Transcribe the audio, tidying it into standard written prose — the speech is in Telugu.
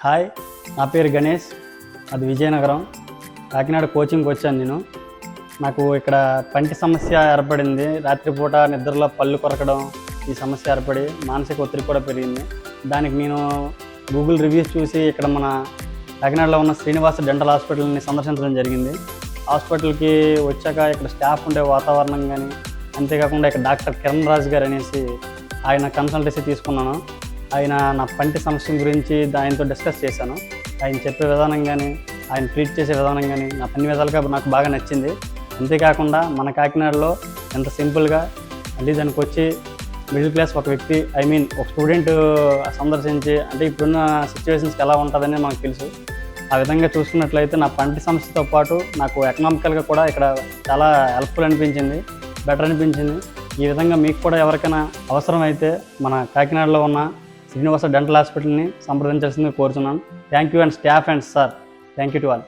హాయ్, నా పేరు గణేష్. అది విజయనగరం, కాకినాడ కోచింగ్కి వచ్చాను నేను. నాకు ఇక్కడ పంటి సమస్య ఏర్పడింది. రాత్రిపూట నిద్రలో పళ్ళు కొరకడం ఈ సమస్య ఏర్పడి మానసిక ఒత్తిడి కూడా పెరిగింది. దానికి నేను గూగుల్ రివ్యూస్ చూసి ఇక్కడ మన కాకినాడలో ఉన్న శ్రీనివాస డెంటల్ హాస్పిటల్ని సందర్శించడం జరిగింది. హాస్పిటల్కి వచ్చాక ఇక్కడ స్టాఫ్ ఉండే వాతావరణం కానీ, అంతేకాకుండా ఇక్కడ డాక్టర్ కిరణ్ రాజ్ గారు అనేసి ఆయన కన్సల్టెన్సీ తీసుకున్నాను. ఆయన నా పంటి సమస్య గురించి ఆయనతో డిస్కస్ చేశాను. ఆయన చెప్పే విధానం కానీ, ఆయన ట్రీట్ చేసే విధానం కానీ నాకు అన్ని విధాలుగా నాకు బాగా నచ్చింది. అంతేకాకుండా మన కాకినాడలో ఎంత సింపుల్గా అంటే దానికి వచ్చి మిడిల్ క్లాస్ ఒక వ్యక్తి ఒక స్టూడెంట్ సందర్శించి అంటే ఇప్పుడున్న సిచ్యువేషన్స్కి ఎలా ఉంటుందని మనకు తెలుసు. ఆ విధంగా చూసుకున్నట్లయితే నా పంటి సమస్యతో పాటు నాకు ఎకనామికల్గా కూడా ఇక్కడ చాలా హెల్ప్ఫుల్ అనిపించింది, బెటర్ అనిపించింది. ఈ విధంగా మీకు కూడా ఎవరికైనా అవసరమైతే మన కాకినాడలో ఉన్న శ్రీనివాస డెంటల్ హాస్పిటల్ని సంప్రదించాల్సిందిగా కోరుతున్నాను. Thank you and staff and sir, thank you to all.